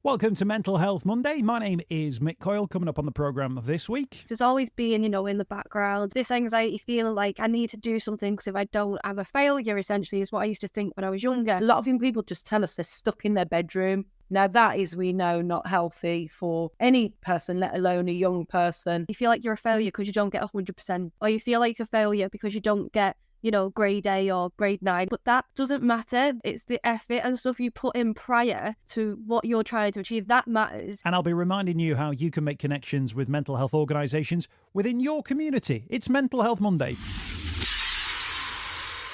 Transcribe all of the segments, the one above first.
Welcome to Mental Health Monday. My name is Mick Coyle. Coming up on the programme this week. There's always being, in the background, this anxiety feeling like I need to do something because if I don't, I'm a failure, essentially, is what I used to think when I was younger. A lot of young people just tell us they're stuck in their bedroom. Now, that is, we know, not healthy for any person, let alone a young person. You feel like you're a failure because you don't get 100%, or you feel like a failure because you don't get grade A or grade 9, but that doesn't matter. It's the effort and stuff you put in prior to what you're trying to achieve that matters. And I'll be reminding you how you can make connections with mental health organisations within your community. It's Mental Health Monday.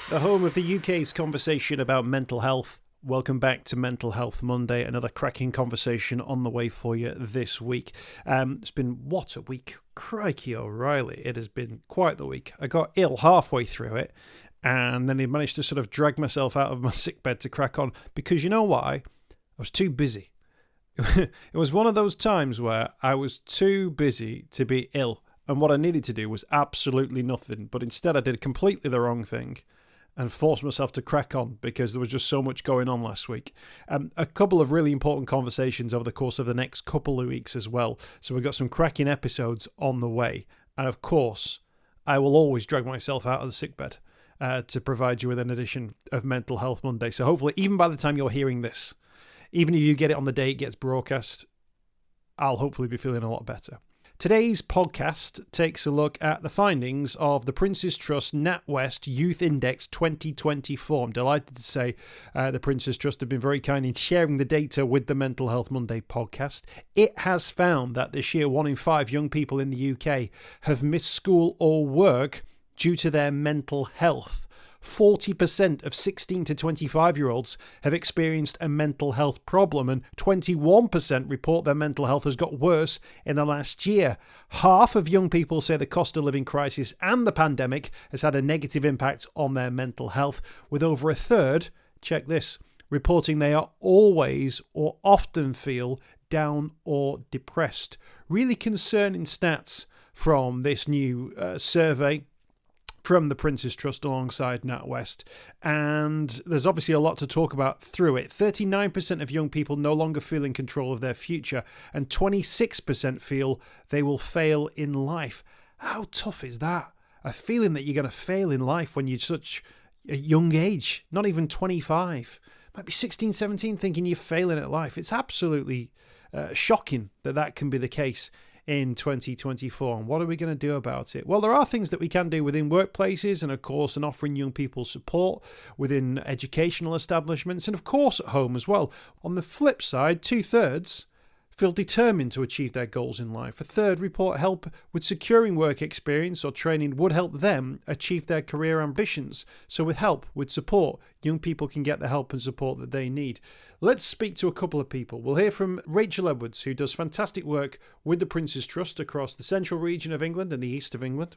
The home of the UK's conversation about mental health. Welcome back to Mental Health Monday. Another cracking conversation on the way for you this week. It's been, what a week. Crikey O'Reilly. It has been quite the week. I got ill halfway through it, and then I managed to sort of drag myself out of my sickbed to crack on, because you know why? I was too busy. It was one of those times where I was too busy to be ill, and what I needed to do was absolutely nothing, but instead I did completely the wrong thing and forced myself to crack on because there was just so much going on last week. A couple of really important conversations over the course of the next couple of weeks as well. So we've got some cracking episodes on the way. And of course, I will always drag myself out of the sickbed to provide you with an edition of Mental Health Monday. So hopefully, even by the time you're hearing this, even if you get it on the day it gets broadcast, I'll hopefully be feeling a lot better. Today's podcast takes a look at the findings of the Prince's Trust Natwest Youth Index 2024. I'm delighted to say the Prince's Trust have been very kind in sharing the data with the Mental Health Monday podcast. It has found that this year 1 in 5 young people in the UK have missed school or work due to their mental health. 40% of 16 to 25-year-olds have experienced a mental health problem, and 21% report their mental health has got worse in the last year. Half of young people say the cost of living crisis and the pandemic has had a negative impact on their mental health, with over a third, check this, reporting they are always or often feel down or depressed. Really concerning stats from this new survey from the Prince's Trust alongside Natwest. And there's obviously a lot to talk about through it. 39% of young people no longer feel in control of their future, and 26% feel they will fail in life. How tough is that? A feeling that you're going to fail in life when you're such a young age, not even 25. Might be 16, 17, thinking you're failing at life. It's absolutely shocking that that can be the case in 2024. And what are we going to do about it? Well, there are things that we can do within workplaces and, of course, and offering young people support within educational establishments and, of course, at home as well. On the flip side, 2/3 feel determined to achieve their goals in life. A third report help with securing work experience or training would help them achieve their career ambitions. So with help, with support, young people can get the help and support that they need. Let's speak to a couple of people. We'll hear from Rachel Edwards, who does fantastic work with the Prince's Trust across the central region of England and the east of England.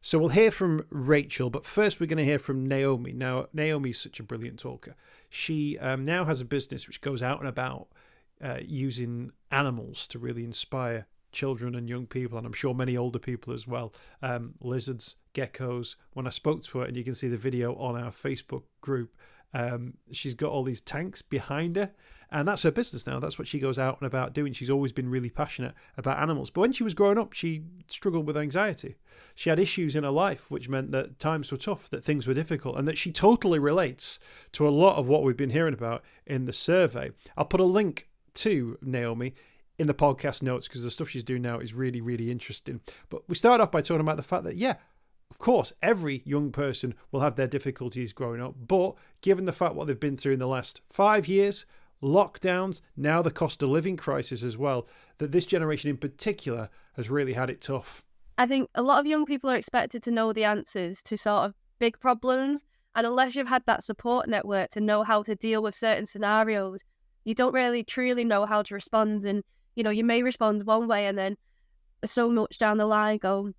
So we'll hear from Rachel, but first we're going to hear from Naomi. Now, Naomi's such a brilliant talker. She now has a business which goes out and about using animals to really inspire children and young people, and I'm sure many older people as well. Lizards, geckos. When I spoke to her, and you can see the video on our Facebook group, she's got all these tanks behind her, and that's her business now. That's what she goes out and about doing. She's always been really passionate about animals, but when she was growing up, she struggled with anxiety. She had issues in her life, which meant that times were tough, that things were difficult, and that she totally relates to a lot of what we've been hearing about in the survey. I'll put a link to Naomi in the podcast notes because the stuff she's doing now is really, really interesting. But we start off by talking about the fact that, yeah, of course, every young person will have their difficulties growing up. But given the fact what they've been through in the last 5 years, lockdowns, now the cost of living crisis as well, that this generation in particular has really had it tough. I think a lot of young people are expected to know the answers to sort of big problems. And unless you've had that support network to know how to deal with certain scenarios, you don't really truly know how to respond. And, you may respond one way and then so much down the line go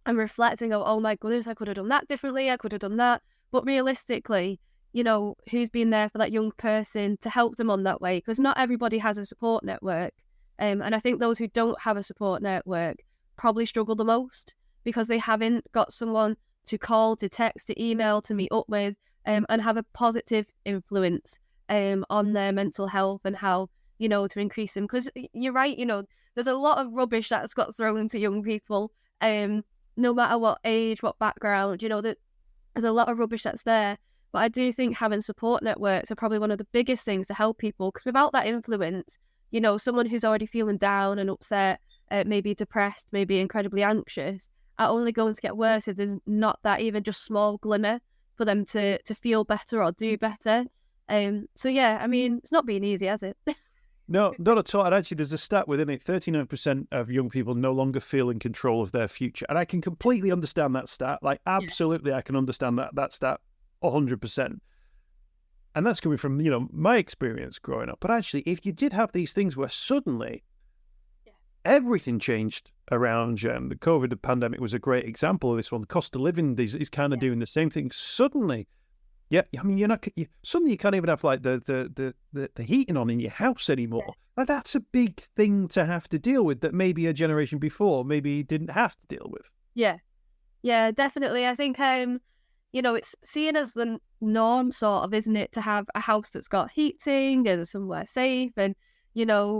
and reflect and go, oh my goodness, I could have done that differently. I could have done that. But realistically, who's been there for that young person to help them on that way? Because not everybody has a support network. And I think those who don't have a support network probably struggle the most because they haven't got someone to call, to text, to email, to meet up with, and have a positive influence on their mental health and how to increase them. Because you're right, there's a lot of rubbish that's got thrown to young people, no matter what age, what background, there's a lot of rubbish that's there. But I do think having support networks are probably one of the biggest things to help people, because without that influence, someone who's already feeling down and upset, maybe depressed, maybe incredibly anxious, are only going to get worse if there's not that even just small glimmer for them to feel better or do better. So yeah, I mean, it's not been easy, has it? No, not at all. And actually, there's a stat within it: 39% of young people no longer feel in control of their future. And I can completely understand that stat. Like, absolutely, I can understand that stat 100%. And that's coming from, my experience growing up. But actually, if you did have these things where suddenly everything changed around the COVID pandemic was a great example of this one. The cost of living is kind of doing the same thing. Suddenly, I mean, suddenly you can't even have like the heating on in your house anymore. Like, that's a big thing to have to deal with that maybe a generation before maybe didn't have to deal with. Yeah, definitely. I think it's seen as the norm, sort of, isn't it, to have a house that's got heating and somewhere safe, and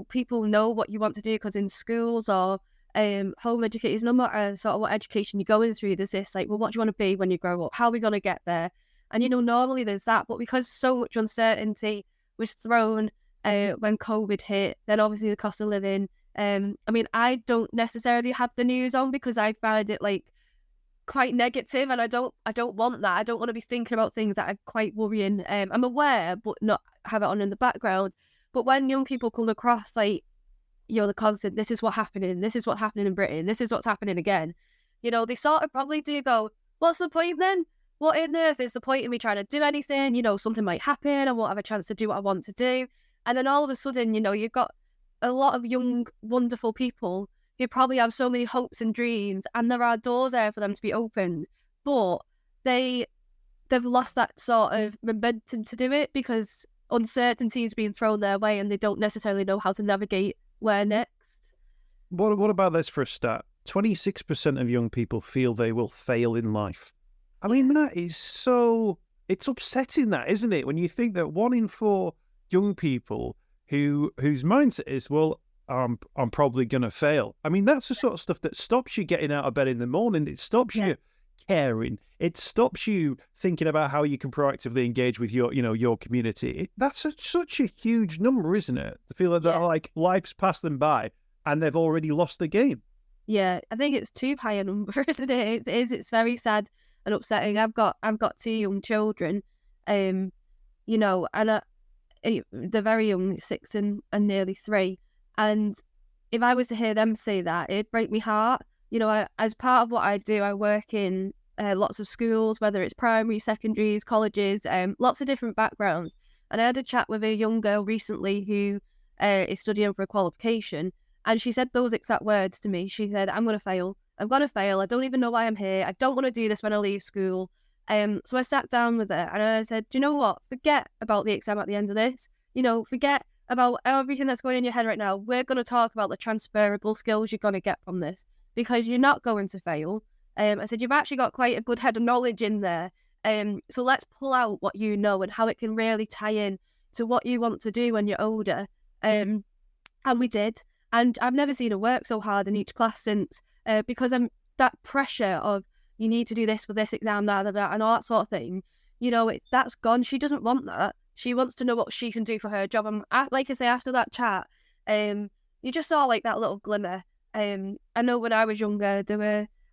people know what you want to do, because in schools or home educators, no matter sort of what education you're going through, there's this like, well, what do you want to be when you grow up? How are we going to get there? And normally there's that, but because so much uncertainty was thrown when COVID hit, then obviously the cost of living. I mean, I don't necessarily have the news on, because I find it like quite negative, and I don't want that. I don't want to be thinking about things that are quite worrying. I'm aware, but not have it on in the background. But when young people come across like, the constant, this is what's happening in Britain, this is what's happening again, they sort of probably do go, what's the point then? What on earth is the point in me trying to do anything? Something might happen, I won't have a chance to do what I want to do. And then all of a sudden, you've got a lot of young, wonderful people who probably have so many hopes and dreams, and there are doors there for them to be opened, but they've lost that sort of momentum to do it, because uncertainty is being thrown their way and they don't necessarily know how to navigate where next. What about this for a stat? 26% of young people feel they will fail in life. I mean, that is it's upsetting, that, isn't it? When you think that 1 in 4 young people whose mindset is, well, I'm probably going to fail. I mean, that's the sort of stuff that stops you getting out of bed in the morning. It stops you caring. It stops you thinking about how you can proactively engage with your community. That's such a huge number, isn't it? To feel that like life's passed them by and they've already lost the game. Yeah, I think it's too high a number, isn't it? It's very sad and upsetting. I've got 2 young children, and they're very young, 6 and nearly 3. And if I was to hear them say that, it'd break my heart. As part of what I do, I work in lots of schools, whether it's primary, secondaries, colleges, lots of different backgrounds. And I had a chat with a young girl recently who is studying for a qualification, and she said those exact words to me. She said, I'm going to fail. I don't even know why I'm here. I don't want to do this when I leave school. So I sat down with her and I said, do you know what? Forget about the exam at the end of this. Forget about everything that's going in your head right now. We're going to talk about the transferable skills you're going to get from this, because you're not going to fail. I said, you've actually got quite a good head of knowledge in there. So let's pull out what you know and how it can really tie in to what you want to do when you're older. And we did. And I've never seen her work so hard in each class since, because that pressure of, you need to do this for this exam, and all that sort of thing, that's gone. She doesn't want that. She wants to know what she can do for her job. And like I say, after that chat, you just saw like that little glimmer. I know when I was younger,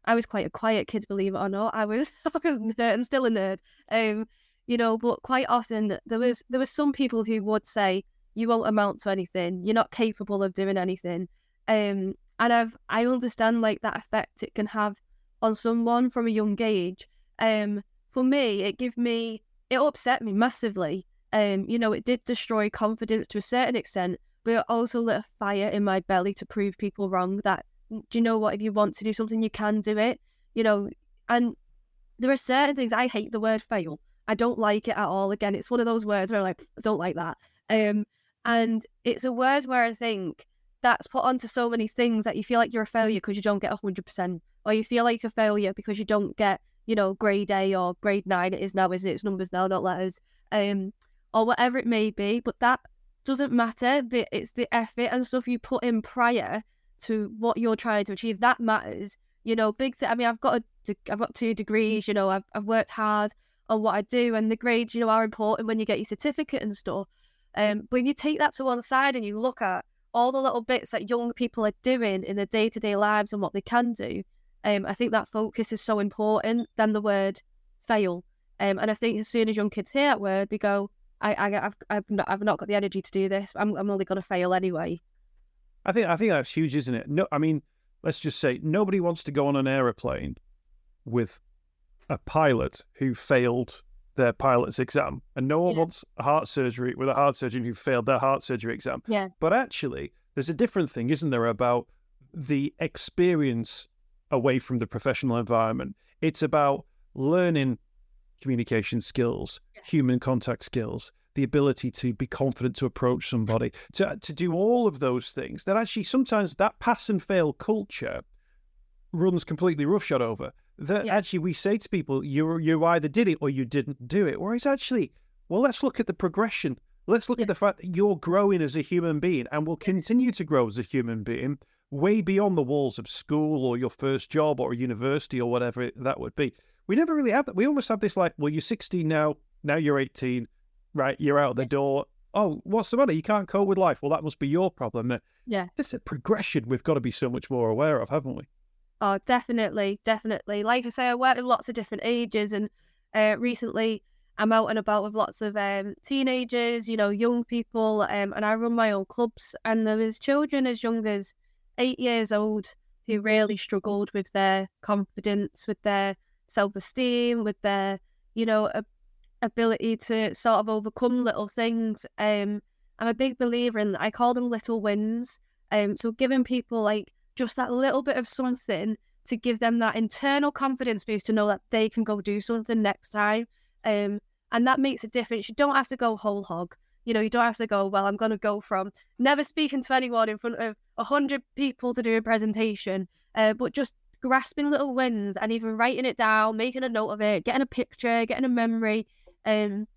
I was quite a quiet kid, believe it or not. I was I'm still a nerd. But quite often there was some people who would say, you won't amount to anything. You're not capable of doing anything. And I understand like that effect it can have on someone from a young age. For me, it upset me massively. It did destroy confidence to a certain extent, but it also lit a fire in my belly to prove people wrong that, do you know what, if you want to do something, you can do it, and there are certain things. I hate the word fail. I don't like it at all. Again, it's one of those words where I don't like that. And it's a word where I think that's put onto so many things that you feel like you're a failure because you don't get 100%, or you feel like a failure because you don't get, grade A or grade 9. It is now, isn't it? It's numbers now, not letters, or whatever it may be. But that doesn't matter. It's the effort and stuff you put in prior to what you're trying to achieve that matters. You know, I mean, I've got 2 degrees. You know, I've worked hard on what I do, and the grades, you know, are important when you get your certificate and stuff. But when you take that to one side and you look at all the little bits that young people are doing in their day-to-day lives and what they can do, I think that focus is so important than the word fail. And I think as soon as young kids hear that word, they go, I've not got the energy to do this. I'm only going to fail anyway. I think that's huge, isn't it? No, I mean, let's just say nobody wants to go on an aeroplane with a pilot who failed their pilot's exam, and no one wants a heart surgery with a heart surgeon who failed their heart surgery exam. Yeah. But actually, there's a different thing, isn't there, about the experience away from the professional environment. It's about learning communication skills, human contact skills, the ability to be confident to approach somebody, to do all of those things that actually sometimes that pass and fail culture runs completely roughshod over. That actually we say to people, you either did it or you didn't do it. Whereas actually, well, let's look at the progression. Let's look at the fact that you're growing as a human being and will continue to grow as a human being way beyond the walls of school or your first job or university or whatever that would be. We never really have that. We almost have this like, well, you're 16 now you're 18, right? You're out the door. Oh, what's the matter? You can't cope with life. Well, that must be your problem. Yeah. It's a progression we've got to be so much more aware of, haven't we? Oh, definitely. Like I say, I work with lots of different ages, and recently I'm out and about with lots of teenagers, you know, young people, and I run my own clubs, and there was children as young as 8 years old who really struggled with their confidence, with their self-esteem, with their, you know, ability to sort of overcome little things. I'm a big believer in, I call them little wins. So giving people like just that little bit of something to give them that internal confidence boost to know that they can go do something next time. And that makes a difference. You don't have to go whole hog. You know, you don't have to go, well, I'm going to go from never speaking to anyone in front of 100 people to do a presentation, but just grasping little wins and even writing it down, making a note of it, getting a picture, getting a memory. And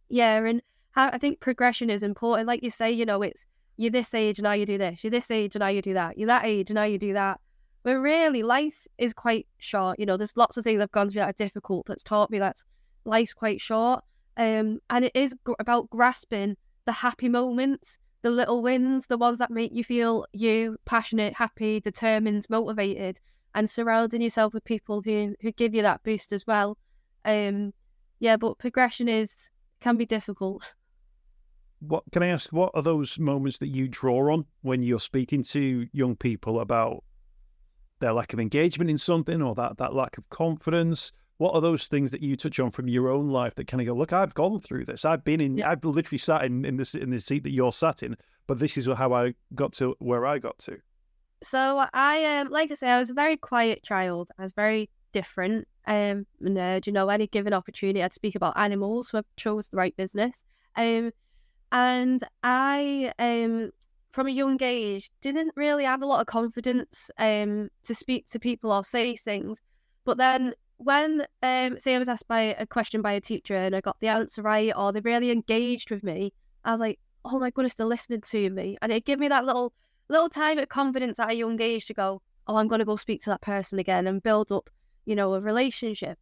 I think progression is important. Like you say, you know, it's, you're this age, now you do this. You're this age, now you do that. You're that age, now you do that. But really, life is quite short. You know, there's lots of things I've gone through that are difficult that's taught me that life's quite short. And it is about grasping the happy moments, the little wins, the ones that make you feel passionate, happy, determined, motivated, and surrounding yourself with people who give you that boost as well. But progression can be difficult. What can I ask? What are those moments that you draw on when you're speaking to young people about their lack of engagement in something or that lack of confidence? What are those things that you touch on from your own life that kind of go, look, I've gone through this. I've literally sat in the seat that you're sat in, but this is how I got to where I got to. So I like I say, I was a very quiet child. I was very different. Nerd, you know, any given opportunity, I'd speak about animals, so I chose the right business. And I, from a young age, didn't really have a lot of confidence to speak to people or say things. But then when, say I was asked a question by a teacher and I got the answer right, or they really engaged with me, I was like, oh my goodness, they're listening to me. And it gave me that little tiny bit of confidence at a young age to go, oh, I'm going to go speak to that person again and build up, you know, a relationship.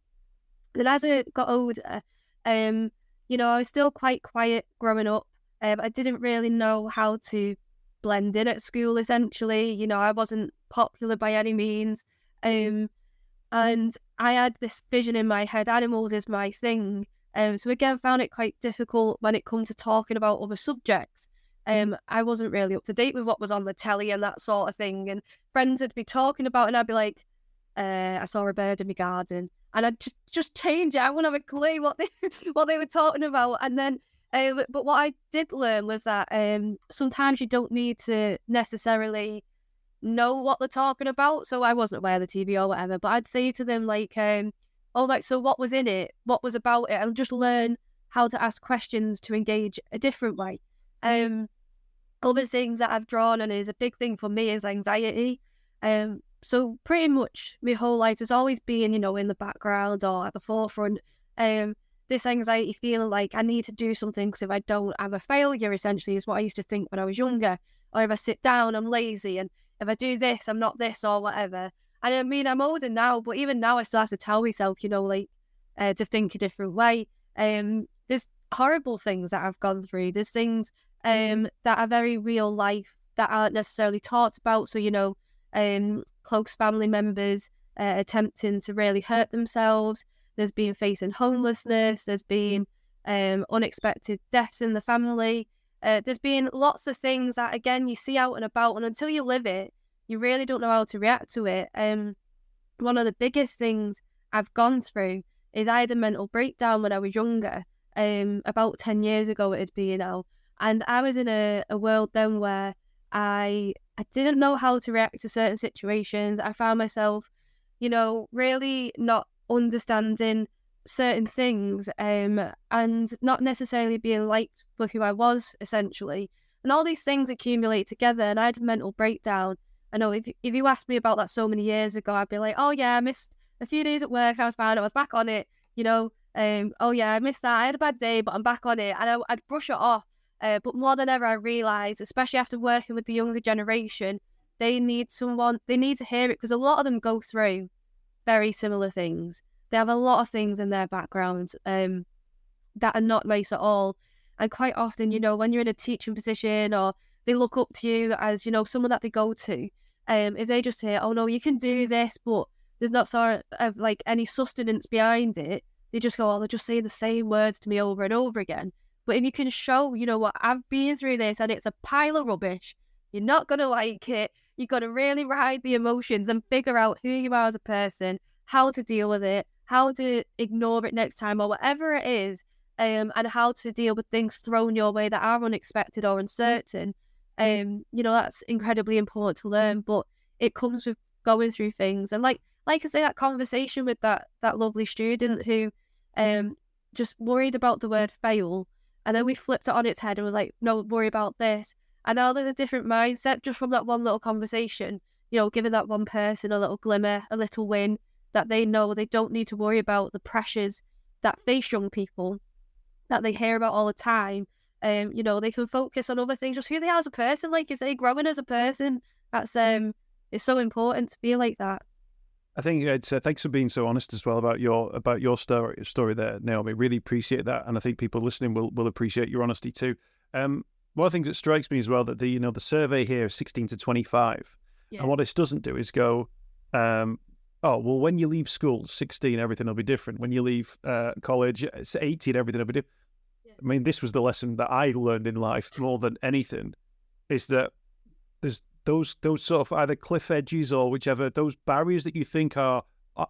Then as I got older, you know, I was still quite quiet growing up. I didn't really know how to blend in at school, essentially. You know, I wasn't popular by any means. And I had this vision in my head, animals is my thing. So again, found it quite difficult when it comes to talking about other subjects. I wasn't really up to date with what was on the telly and that sort of thing. And friends would be talking about it and I'd be like, I saw a bird in my garden. And I'd just change it. I wouldn't have a clue what they were talking about. And then but what I did learn was that sometimes you don't need to necessarily know what they're talking about. So I wasn't aware of the TV or whatever, but I'd say to them like, so what was in it? What was about it? And just learn how to ask questions to engage a different way. Other things that I've drawn and is a big thing for me is anxiety. So pretty much my whole life has always been, you know, in the background or at the forefront. this anxiety feeling like I need to do something because if I don't, I'm a failure, essentially, is what I used to think when I was younger. Or if I sit down, I'm lazy. And if I do this, I'm not this or whatever. And I mean, I'm older now, but even now I still have to tell myself, you know, like to think a different way. There's horrible things that I've gone through. There's things that are very real life that aren't necessarily talked about. So, you know, close family members attempting to really hurt themselves. There's been facing homelessness. There's been unexpected deaths in the family. There's been lots of things that, again, you see out and about, and until you live it, you really don't know how to react to it. One of the biggest things I've gone through is I had a mental breakdown when I was younger, about 10 years ago it'd be now. And I was in a world then where I didn't know how to react to certain situations. I found myself, you know, really not understanding certain things and not necessarily being liked for who I was, essentially. And all these things accumulate together, and I had a mental breakdown. I know if you asked me about that so many years ago, I'd be like, oh yeah, I missed a few days at work, I was fine, I was back on it, you know. Oh yeah, I missed that, I had a bad day, but I'm back on it. And I'd brush it off. But more than ever, I realised, especially after working with the younger generation, they need to hear it, because a lot of them go through very similar things. They have a lot of things in their backgrounds that are not nice at all. And quite often, you know, when you're in a teaching position or they look up to you as, you know, someone that they go to, if they just say, oh no, you can do this, but there's not sort of like any sustenance behind it, they just go, oh, they're just saying the same words to me over and over again. But if you can show, you know what, I've been through this and it's a pile of rubbish, you're not going to like it. You've got to really ride the emotions and figure out who you are as a person, how to deal with it, how to ignore it next time or whatever it is, and how to deal with things thrown your way that are unexpected or uncertain. You know, that's incredibly important to learn, but it comes with going through things. And like I say, that conversation with that lovely student who just worried about the word fail, and then we flipped it on its head and was like, no, worry about this. And now there's a different mindset just from that one little conversation, you know, giving that one person a little glimmer, a little win, that they know they don't need to worry about the pressures that face young people, that they hear about all the time. You know, they can focus on other things, just who they are as a person, like you say, growing as a person. That's it's so important to be like that. I think thanks for being so honest as well about your story there, Naomi. Really appreciate that, and I think people listening will appreciate your honesty too. One of the things that strikes me as well, that the survey here is 16 to 25, and what this doesn't do is go, oh well, when you leave school, 16, everything will be different. When you leave college, it's 18, everything will be different. Yeah. I mean, this was the lesson that I learned in life more than anything, is that there's those sort of either cliff edges or whichever, those barriers that you think are,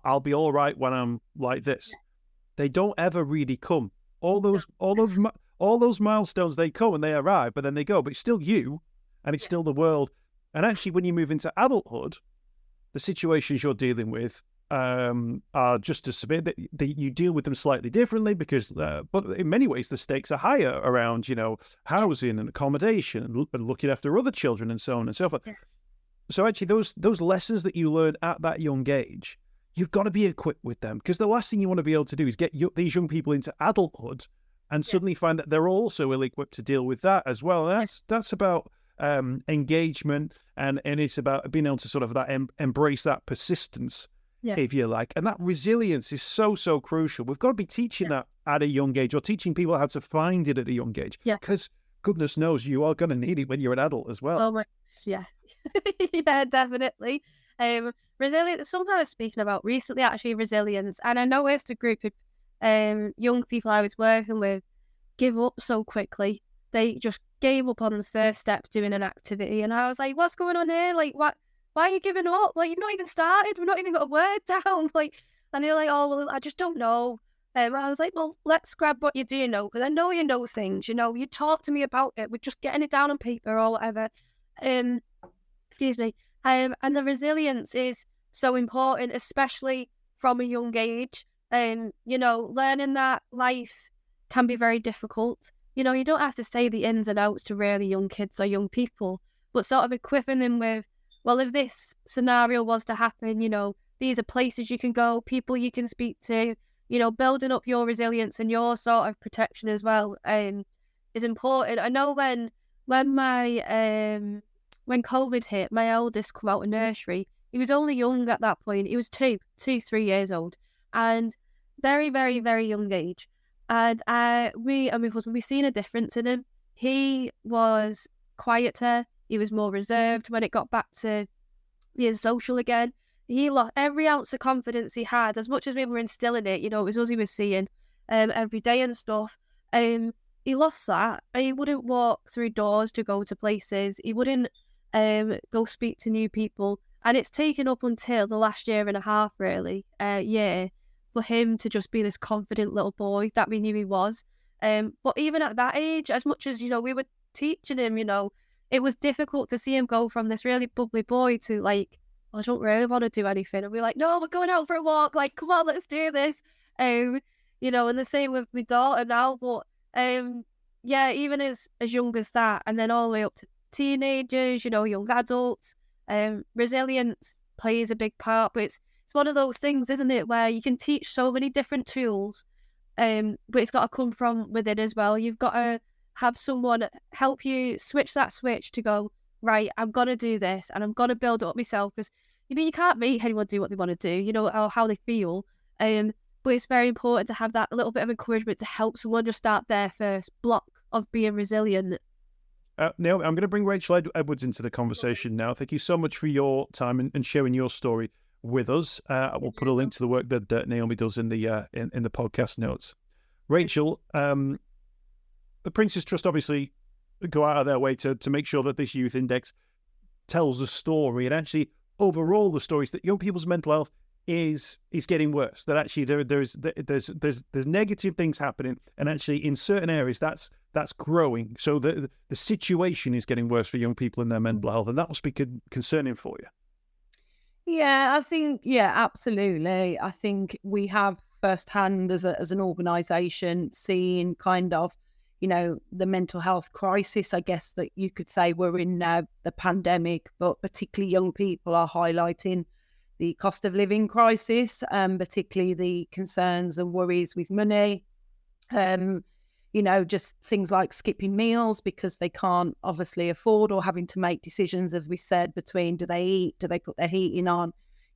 I'll be all right when I'm like this, they don't ever really come. All those milestones, they come and they arrive, but then they go. But it's still you, and it's still the world. And actually, when you move into adulthood, the situations you're dealing with are just as severe. You deal with them slightly differently because, but in many ways, the stakes are higher around, you know, housing and accommodation and looking after other children and so on and so forth. Yeah. So actually, those lessons that you learn at that young age, you've got to be equipped with them, because the last thing you want to be able to do is get these young people into adulthood and suddenly find that they're also ill-equipped to deal with that as well. And that's about engagement, and it's about being able to sort of embrace that persistence, if you like. And that resilience is so crucial. We've got to be teaching that at a young age, or teaching people how to find it at a young age. Yeah. Because goodness knows you are going to need it when you're an adult as well. Oh my gosh, yeah. Yeah, definitely. Resilience, something I was speaking about recently, actually, resilience. And I noticed a group of young people I was working with give up so quickly. They just gave up on the first step doing an activity. And I was like, what's going on here? Like, what? Why are you giving up? Like, you've not even started. We've not even got a word down. Like, and they're like, oh, well, I just don't know. I was like, well, let's grab what you do know, because I know you know things. You know, you talk to me about it. We're just getting it down on paper or whatever. Excuse me. And the resilience is so important, especially from a young age. You know, learning that life can be very difficult. You know, you don't have to say the ins and outs to really young kids or young people, but sort of equipping them with, well, if this scenario was to happen, you know, these are places you can go, people you can speak to, building up your resilience and your sort of protection as well is important. I know when COVID hit, my eldest come out of nursery. He was only young at that point. He was 3 years old, and very, very, very young age. And we seen a difference in him. He was quieter. He was more reserved when it got back to being social again. He lost every ounce of confidence he had, as much as we were instilling it. It was us he was seeing every day and stuff. He lost that. He wouldn't walk through doors to go to places. He wouldn't go speak to new people. And it's taken up until the last year and a half, really, for him to just be this confident little boy that we knew he was. But even at that age, as much as, we were teaching him, it was difficult to see him go from this really bubbly boy to like, I don't really want to do anything. And we're like, no, we're going out for a walk. Like, come on, let's do this. And the same with my daughter now. But even as young as that, and then all the way up to teenagers, young adults, resilience plays a big part. But it's one of those things, isn't it, where you can teach so many different tools, but it's got to come from within as well. You've got to have someone help you switch that switch to go, right, I'm going to do this and I'm going to build it up myself, because you can't make anyone do what they want to do, or how they feel. But it's very important to have that little bit of encouragement to help someone just start their first block of being resilient. Naomi, I'm going to bring Rachel Edwards into the conversation now. Thank you so much for your time and sharing your story with us. We'll put a link to the work that Naomi does in the podcast notes. Rachel, the Prince's Trust obviously go out of their way to make sure that this youth index tells a story, and actually overall the stories that young people's mental health is getting worse. That actually there's negative things happening, and actually in certain areas that's growing. So the situation is getting worse for young people in their mental health, and that must be concerning for you. Yeah, I think, absolutely. I think we have firsthand as an organisation seen kind of, the mental health crisis, I guess that you could say we're in now, the pandemic, but particularly young people are highlighting the cost of living crisis, particularly the concerns and worries with money, just things like skipping meals because they can't obviously afford, or having to make decisions, as we said, between do they eat, do they put their heating on,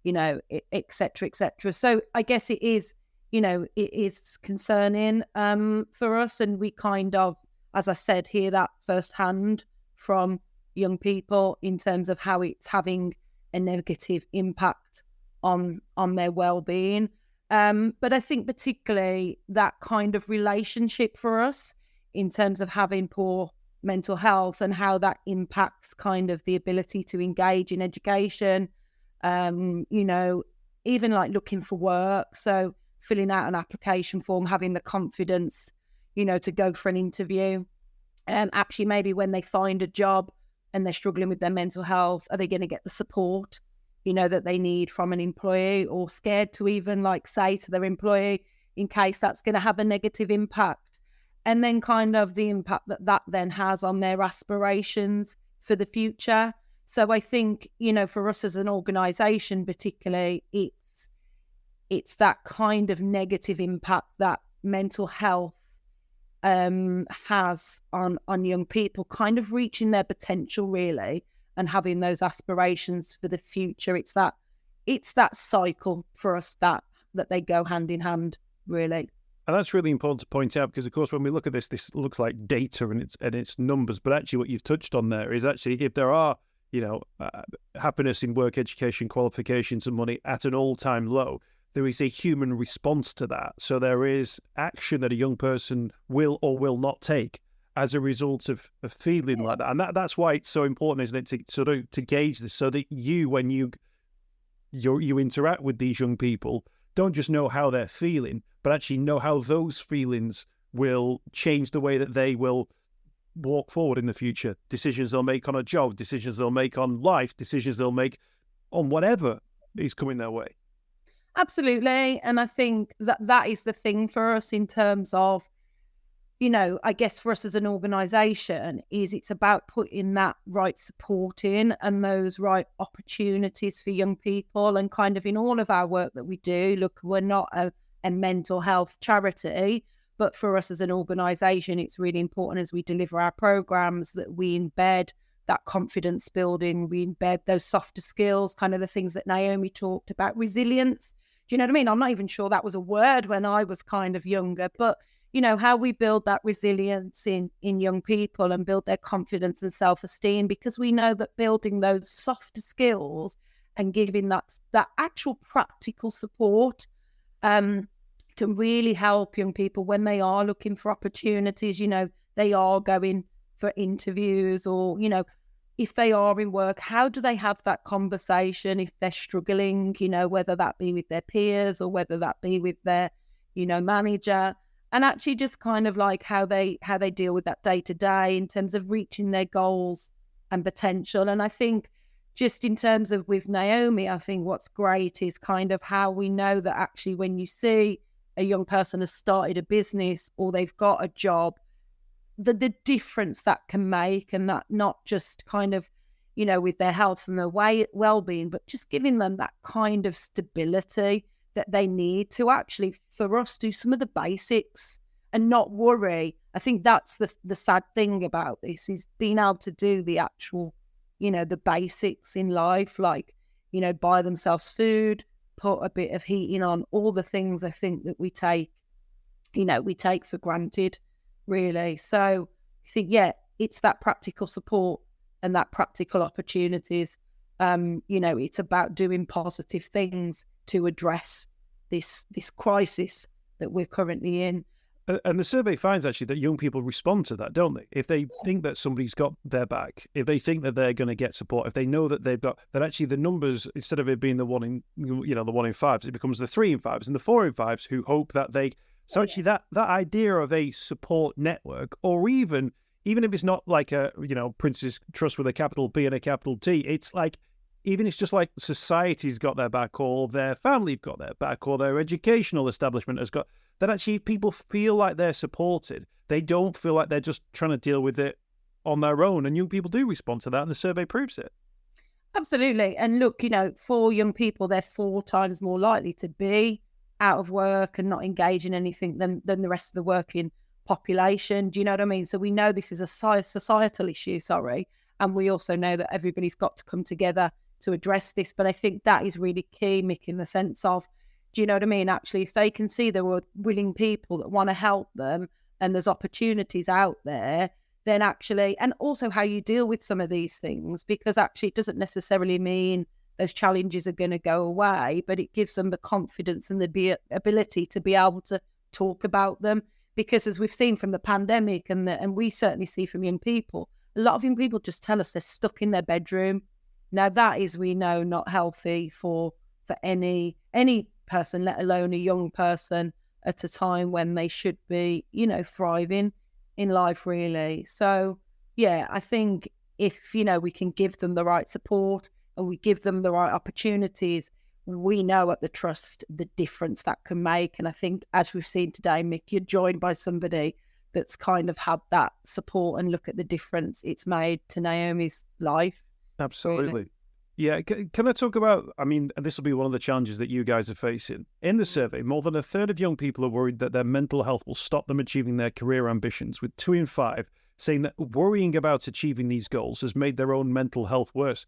et cetera, et cetera. So I guess it is, it is concerning for us. And we kind of, as I said, hear that firsthand from young people in terms of how it's having a negative impact on their well-being. But I think particularly that kind of relationship for us in terms of having poor mental health and how that impacts kind of the ability to engage in education, even like looking for work. So filling out an application form, having the confidence, to go for an interview. Actually, maybe when they find a job and they're struggling with their mental health, are they going to get the support that they need from an employee, or scared to even say to their employee in case that's going to have a negative impact? And then kind of the impact that then has on their aspirations for the future. So I think, for us as an organisation particularly, it's that kind of negative impact that mental health has on young people, kind of reaching their potential really, and having those aspirations for the future. It's that cycle for us that they go hand in hand, really. And that's really important to point out, because of course when we look at this looks like data and it's numbers, but actually what you've touched on there is actually if there are happiness in work, education, qualifications and money at an all-time low, there is a human response to that. So there is action that a young person will or will not take as a result of feeling like that. And that's why it's so important, isn't it, to gauge this, so that when you interact with these young people, don't just know how they're feeling, but actually know how those feelings will change the way that they will walk forward in the future. Decisions they'll make on a job, decisions they'll make on life, decisions they'll make on whatever is coming their way. Absolutely. And I think that is the thing for us in terms of, I guess for us as an organisation, is it's about putting that right support in and those right opportunities for young people. And kind of in all of our work that we do, look, we're not a a mental health charity. But for us as an organisation, it's really important as we deliver our programmes that we embed that confidence building, we embed those softer skills, kind of the things that Naomi talked about, resilience. Do you know what I mean? I'm not even sure that was a word when I was kind of younger, but how we build that resilience in young people and build their confidence and self-esteem, because we know that building those softer skills and giving that actual practical support can really help young people when they are looking for opportunities. They are going for interviews, or if they are in work, how do they have that conversation if they're struggling, whether that be with their peers or whether that be with their manager, and actually just kind of like how they deal with that day to day in terms of reaching their goals and potential. And I think just in terms of with Naomi, I think what's great is kind of how we know that actually when you see a young person has started a business or they've got a job, the difference that can make, and that not just kind of, with their health and their well-being, but just giving them that kind of stability that they need to actually, for us, do some of the basics and not worry. I think that's the sad thing about this, is being able to do the actual, the basics in life, like, buy themselves food, put a bit of heating on, all the things I think that we take for granted, really. So I think, it's that practical support and that practical opportunities. It's about doing positive things to address this crisis that we're currently in. And the survey finds actually that young people respond to that, don't they? If they think that somebody's got their back, if they think that they're going to get support, if they know that they've got that, actually the numbers, instead of it being the 1 in, the 1 in 5s, it becomes the 3 in 5s and the 4 in 5s who hope that they. So actually, that idea of a support network, or even if it's not like a Prince's Trust with a capital P and a capital T, it's like, even it's just like society's got their back, or their family've got their back, or their educational establishment has got, that actually people feel like they're supported. They don't feel like they're just trying to deal with it on their own. And young people do respond to that, and the survey proves it. Absolutely. And look, for young people, they're 4 times more likely to be out of work and not engage in anything than the rest of the working population. Do you know what I mean? So we know this is a societal issue, and we also know that everybody's got to come together to address this. But I think that is really key, Mick, in the sense of, do you know what I mean? Actually, if they can see there are willing people that want to help them and there's opportunities out there, then actually, and also how you deal with some of these things, because actually it doesn't necessarily mean those challenges are going to go away, but it gives them the confidence and the ability to be able to talk about them. Because as we've seen from the pandemic, and we certainly see from young people, a lot of young people just tell us they're stuck in their bedroom. Now that is, we know, not healthy for any person, let alone a young person at a time when they should be, thriving in life, really. So I think if, we can give them the right support and we give them the right opportunities, we know at the Trust the difference that can make. And I think, as we've seen today, Mick, you're joined by somebody that's kind of had that support, and look at the difference it's made to Naomi's life. Absolutely. Really. Yeah. Can I talk about, and this will be one of the challenges that you guys are facing. In the survey, more than a third of young people are worried that their mental health will stop them achieving their career ambitions, with 2 in 5 saying that worrying about achieving these goals has made their own mental health worse.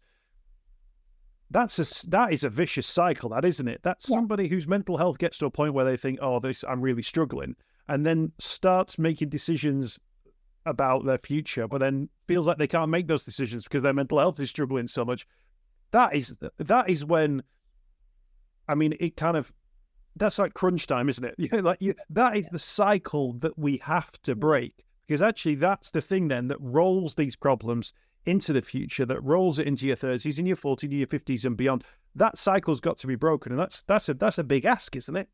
That is a vicious cycle, that, isn't it? That's somebody whose mental health gets to a point where they think, I'm really struggling, and then starts making decisions about their future, but then feels like they can't make those decisions because their mental health is struggling so much. That is when, it kind of, that's like crunch time, isn't it? That is the cycle that we have to break, because actually that's the thing then that rolls these problems into the future, that rolls it into your 30s and your 40s and your 50s and beyond. That cycle's got to be broken, and that's a big ask, isn't it?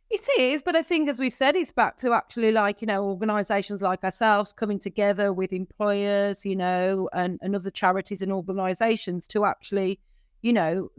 It is, but I think, as we've said, it's back to actually organisations like ourselves coming together with employers, and other charities and organisations to actually,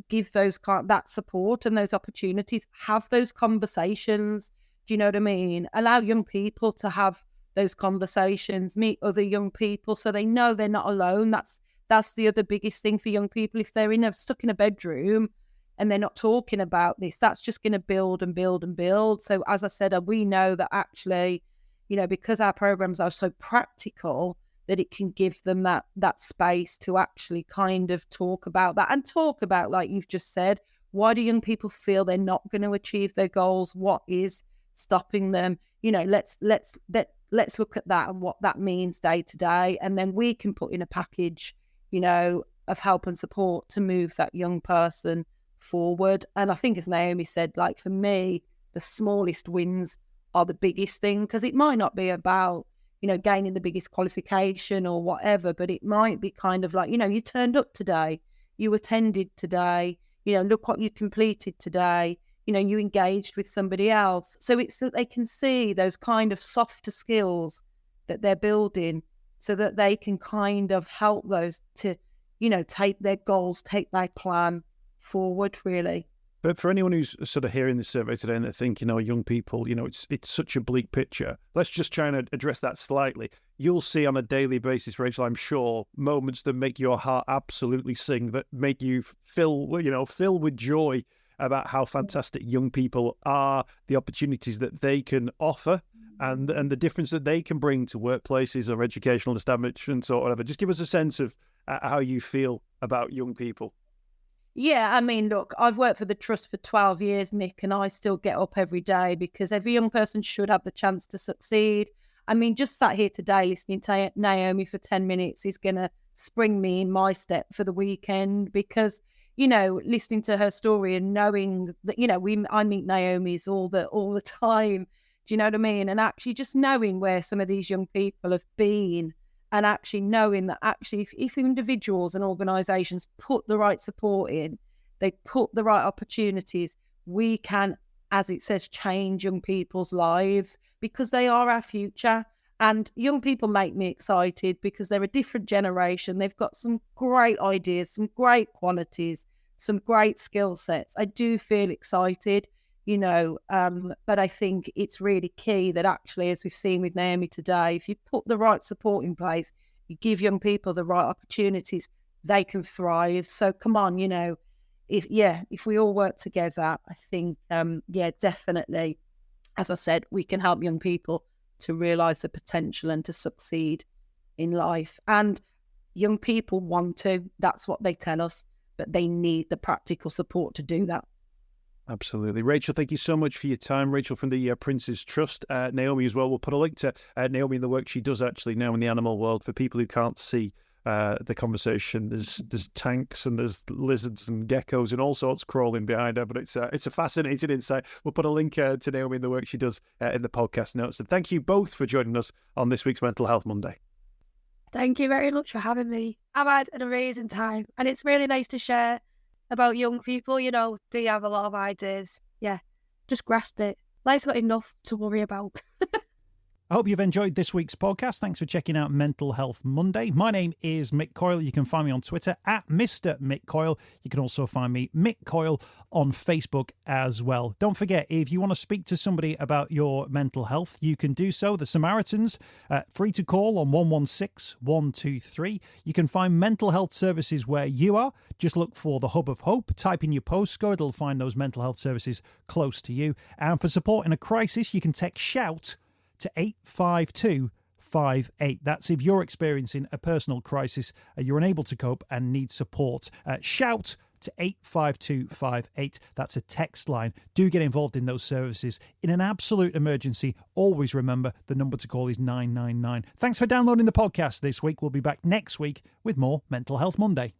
give those that support and those opportunities, have those conversations. Do you know what I mean? Allow young people to have those conversations, meet other young people, so they know they're not alone. That's the other biggest thing for young people. If they're stuck in a bedroom, and they're not talking about this, that's just going to build and build and build. So as I said, we know that actually, because our programs are so practical, that it can give them that space to actually kind of talk about that, and talk about, like you've just said, why do young people feel they're not going to achieve their goals? What is stopping them? Let's look at that and what that means day to day, and then we can put in a package, of help and support to move that young person forward. And I think, as Naomi said, like for me, the smallest wins are the biggest thing, because it might not be about gaining the biggest qualification or whatever, but it might be kind of like, you turned up today, you attended today, look what you completed today, you engaged with somebody else. So it's that they can see those kind of softer skills that they're building, so that they can kind of help those to, take their goals, take their plan forward, really. But for anyone who's sort of hearing this survey today and they're thinking, young people, it's such a bleak picture. Let's just try and address that slightly. You'll see on a daily basis, Rachel, I'm sure, moments that make your heart absolutely sing, that make you fill with joy about how fantastic young people are, the opportunities that they can offer, and the difference that they can bring to workplaces or educational establishments or whatever. Just give us a sense of how you feel about young people. Yeah, I mean, look, I've worked for the Trust for 12 years, Mick, and I still get up every day because every young person should have the chance to succeed. I mean, just sat here today listening to Naomi for 10 minutes is going to spring me in my step for the weekend, because, listening to her story and knowing that, I meet Naomi's all the time. Do you know what I mean? And actually just knowing where some of these young people have been, and actually knowing that actually if individuals and organisations put the right support in, they put the right opportunities, we can, as it says, change young people's lives, because they are our future. And young people make me excited because they're a different generation. They've got some great ideas, some great qualities, some great skill sets. I do feel excited, but I think it's really key that actually, as we've seen with Naomi today, if you put the right support in place, you give young people the right opportunities, they can thrive. So come on, if we all work together, I think, definitely, as I said, we can help young people to realise the potential and to succeed in life. And young people want to, that's what they tell us, but they need the practical support to do that. Absolutely. Rachel, thank you so much for your time. Rachel from the Prince's Trust. Naomi as well. We'll put a link to Naomi and the work she does actually now in the animal world. For people who can't see the conversation, there's tanks and there's lizards and geckos and all sorts crawling behind her, but it's a fascinating insight. We'll put a link to Naomi and the work she does in the podcast notes. And thank you both for joining us on this week's Mental Health Monday. Thank you very much for having me. I've had an amazing time, and it's really nice to share about young people. They have a lot of ideas. Yeah, just grasp it. Life's got enough to worry about. I hope you've enjoyed this week's podcast. Thanks for checking out Mental Health Monday. My name is Mick Coyle. You can find me on Twitter at Mr. Mick Coyle. You can also find me, Mick Coyle, on Facebook as well. Don't forget, if you want to speak to somebody about your mental health, you can do so. The Samaritans, free to call on 116 123. You can find mental health services where you are. Just look for the Hub of Hope. Type in your postcode. It'll find those mental health services close to you. And for support in a crisis, you can text SHOUT to 85258. That's if you're experiencing a personal crisis, you're unable to cope and need support. Shout to 85258. That's a text line. Do get involved in those services. In an absolute emergency, always remember the number to call is 999. Thanks for downloading the podcast this week. We'll be back next week with more Mental Health Monday.